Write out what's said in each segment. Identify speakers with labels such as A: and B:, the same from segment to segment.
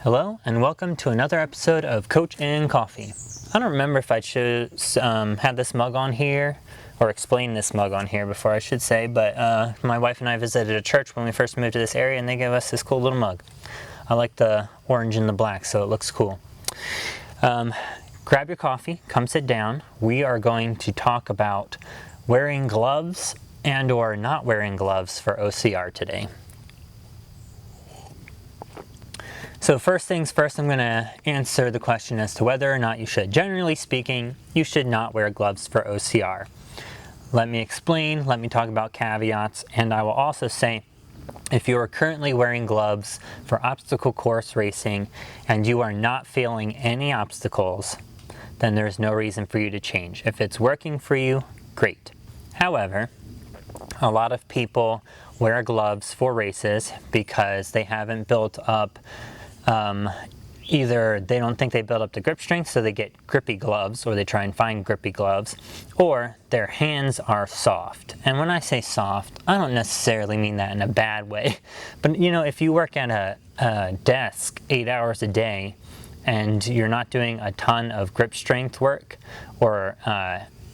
A: Hello and welcome to another episode of Coach and Coffee. I don't remember if I should have this mug on here or explain this mug on here before I should say, but my wife and I visited a church when we first moved to this area and they gave us this cool little mug. I like the orange and the black, so it looks cool. Grab your coffee, come sit down. We are going to talk about wearing gloves and or not wearing gloves for OCR today. So first things first, I'm going to answer the question as to whether or not you should. Generally speaking, you should not wear gloves for OCR. Let me explain, let me talk about caveats, and I will also say if you are currently wearing gloves for obstacle course racing and you are not feeling any obstacles, then there's no reason for you to change. If it's working for you, great. However, a lot of people wear gloves for races because they haven't built up either they don't think they build up the grip strength, so they get grippy gloves, or they try and find grippy gloves, or their hands are soft. And when I say soft, I don't necessarily mean that in a bad way. But you know, if you work at a desk 8 hours a day and you're not doing a ton of grip strength work or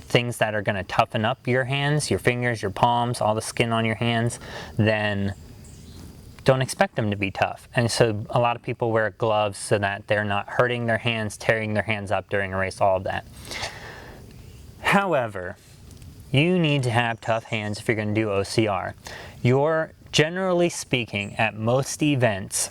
A: things that are going to toughen up your hands, your fingers, your palms, all the skin on your hands, then don't expect them to be tough. And so a lot of people wear gloves so that they're not hurting their hands, tearing their hands up during a race, all of that. However, you need to have tough hands if you're going to do OCR. You're generally speaking at most events,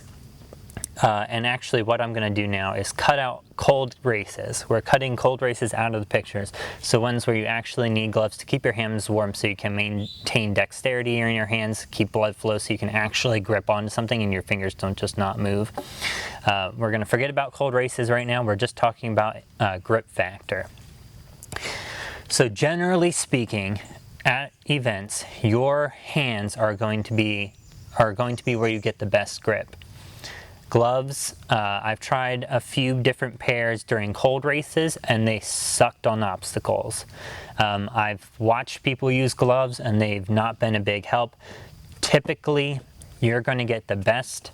A: and actually what I'm going to do now is cut out cold races. We're cutting cold races out of the pictures. So ones where you actually need gloves to keep your hands warm so you can maintain dexterity in your hands, keep blood flow so you can actually grip onto something and your fingers don't just not move. We're going to forget about cold races right now. We're just talking about grip factor. So generally speaking, at events, your hands are going to be where you get the best grip. Gloves, I've tried a few different pairs during cold races and they sucked on obstacles. I've watched people use gloves and they've not been a big help. Typically, you're going to get the best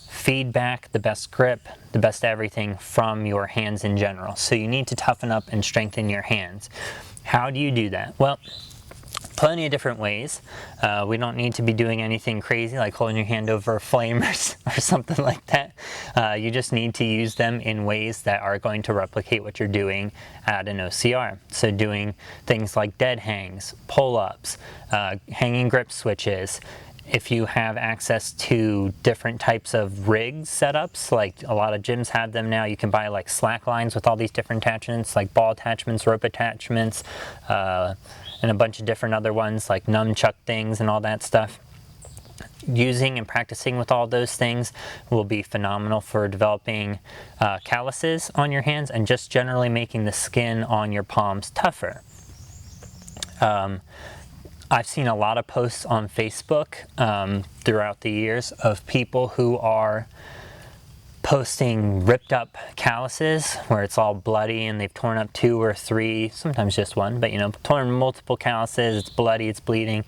A: feedback, the best grip, the best everything from your hands in general. So you need to toughen up and strengthen your hands. How do you do that? Well, plenty of different ways. We don't need to be doing anything crazy like holding your hand over a flame or something like that. You just need to use them in ways that are going to replicate what you're doing at an OCR. So doing things like dead hangs, pull-ups, hanging grip switches. If you have access to different types of rigs setups, like a lot of gyms have them now, you can buy like slack lines with all these different attachments, like ball attachments, rope attachments, and a bunch of different other ones like nunchuck things and all that stuff. Using and practicing with all those things will be phenomenal for developing calluses on your hands and just generally making the skin on your palms tougher. I've seen a lot of posts on Facebook throughout the years of people who are posting ripped up calluses where it's all bloody and they've torn up 2 or 3, sometimes just 1, but you know, torn multiple calluses, it's bloody, it's bleeding.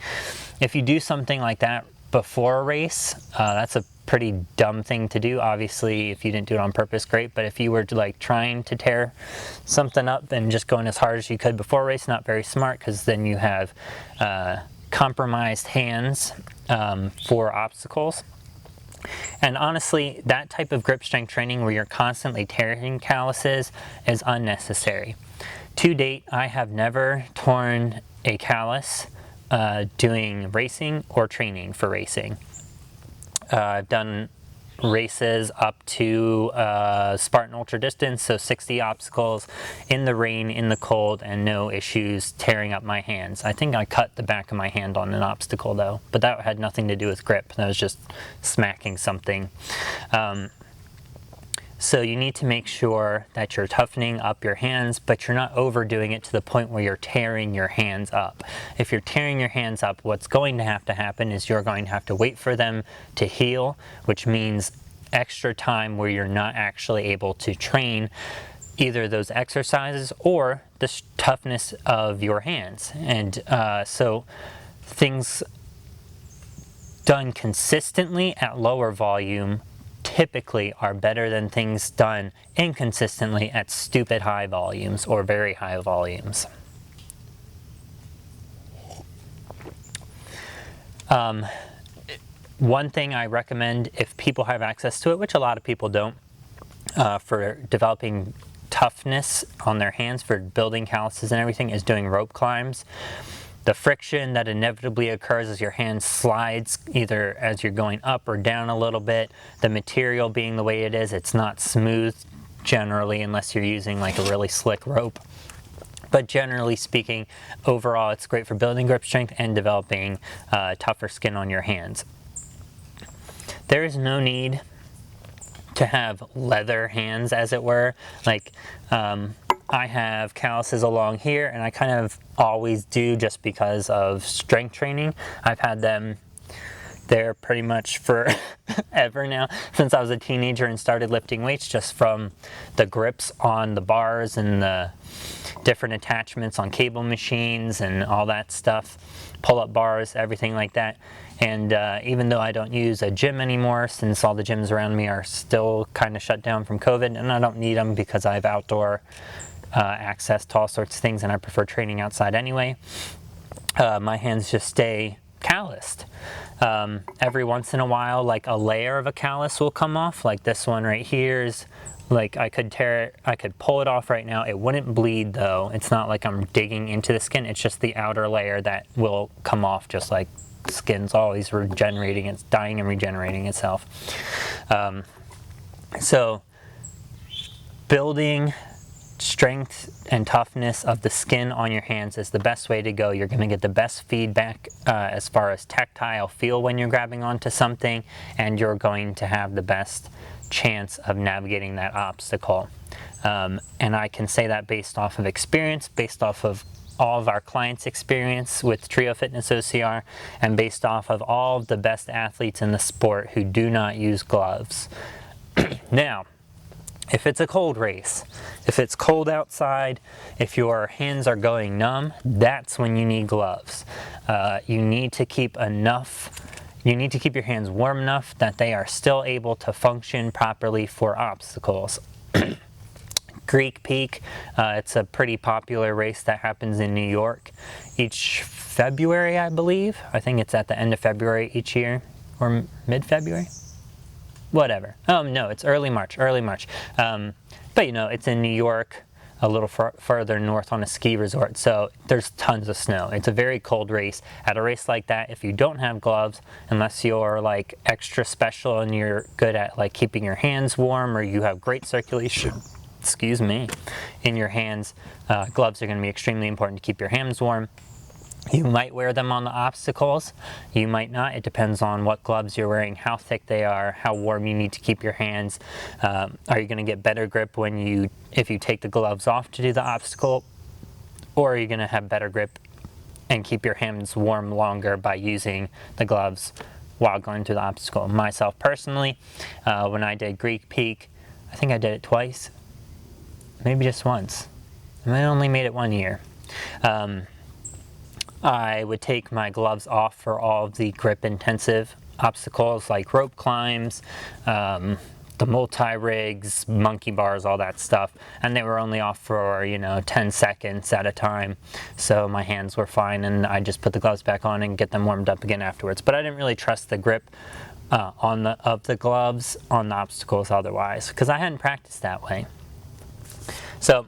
A: If you do something like that before a race, that's a pretty dumb thing to do. Obviously, if you didn't do it on purpose, great, but if you were like trying to tear something up and just going as hard as you could before a race, not very smart, because then you have compromised hands for obstacles. And honestly, that type of grip strength training where you're constantly tearing calluses is unnecessary. To date, I have never torn a callus doing racing or training for racing. I've done races up to Spartan ultra distance, so 60 obstacles in the rain, in the cold, and no issues tearing up my hands. I think I cut the back of my hand on an obstacle though, but that had nothing to do with grip. That was just smacking something. So you need to make sure that you're toughening up your hands, but you're not overdoing it to the point where you're tearing your hands up. If you're tearing your hands up, what's going to happen is you're going to have to wait for them to heal, which means extra time where you're not actually able to train either those exercises or the toughness of your hands. And so things done consistently at lower volume typically are better than things done inconsistently at stupid high volumes or very high volumes. One thing I recommend if people have access to it, which a lot of people don't, for developing toughness on their hands, for building calluses and everything, is doing rope climbs. The friction that inevitably occurs as your hand slides, either as you're going up or down a little bit, the material being the way it is, it's not smooth generally unless you're using like a really slick rope. But generally speaking, overall it's great for building grip strength and developing tougher skin on your hands. There is no need to have leather hands, as it were. Like I have calluses along here, and I kind of always do just because of strength training. I've had them there pretty much forever now, since I was a teenager and started lifting weights, just from the grips on the bars and the different attachments on cable machines and all that stuff, pull-up bars, everything like that. And even though I don't use a gym anymore, since all the gyms around me are still kind of shut down from COVID, and I don't need them because I have outdoor access to all sorts of things, and I prefer training outside anyway, my hands just stay calloused. Every once in a while, like a layer of a callus will come off, like this one right here is, like I could tear it, I could pull it off right now. It wouldn't bleed though. It's not like I'm digging into the skin, it's just the outer layer that will come off, just like skin's always regenerating, it's dying and regenerating itself. So building strength and toughness of the skin on your hands is the best way to go. You're going to get the best feedback as far as tactile feel when you're grabbing onto something, and you're going to have the best chance of navigating that obstacle. And I can say that based off of experience, based off of all of our clients' experience with Trio Fitness OCR, and based off of all of the best athletes in the sport who do not use gloves. Now, if it's a cold race, if it's cold outside, if your hands are going numb, that's when you need gloves. You need to keep your hands warm enough that they are still able to function properly for obstacles. Greek Peak, it's a pretty popular race that happens in New York each February, I believe. I think it's at the end of February each year, or mid-February? Whatever. No, it's early March. But you know, it's in New York, a little further north on a ski resort, so there's tons of snow. It's a very cold race. At a race like that, if you don't have gloves, unless you're like extra special and you're good at like keeping your hands warm, or you have great circulation, excuse me, in your hands, gloves are going to be extremely important to keep your hands warm. You might wear them on the obstacles, you might not. It depends on what gloves you're wearing, how thick they are, how warm you need to keep your hands. Are you going to get better grip if you take the gloves off to do the obstacle, or are you going to have better grip and keep your hands warm longer by using the gloves while going through the obstacle? Myself personally, when I did Greek Peak, I think I did it twice, maybe just once. I only made it 1 year. I would take my gloves off for all of the grip intensive obstacles like rope climbs, the multi-rigs, monkey bars, all that stuff, and they were only off for 10 seconds at a time, so my hands were fine, and I just put the gloves back on and get them warmed up again afterwards. But I didn't really trust the grip of the gloves on the obstacles otherwise, because I hadn't practiced that way. So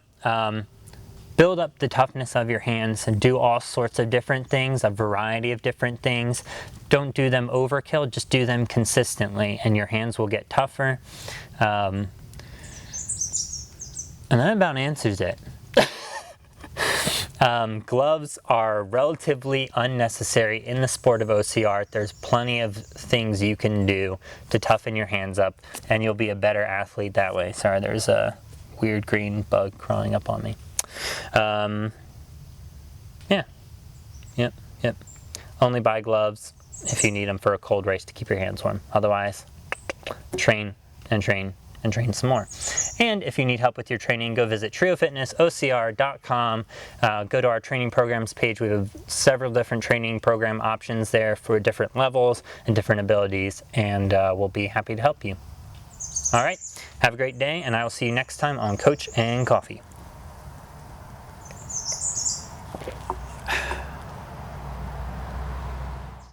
A: build up the toughness of your hands and do all sorts of different things, a variety of different things. Don't do them overkill, just do them consistently, and your hands will get tougher. And that about answers it. Gloves are relatively unnecessary in the sport of OCR. There's plenty of things you can do to toughen your hands up, and you'll be a better athlete that way. Sorry, there's a weird green bug crawling up on me. Yep. Only buy gloves if you need them for a cold race to keep your hands warm. Otherwise, train and train and train some more. And if you need help with your training, go visit triofitnessocr.com. Go to our training programs page. We have several different training program options there for different levels and different abilities, and we'll be happy to help you. All right, have a great day, and I will see you next time on Coach and Coffee.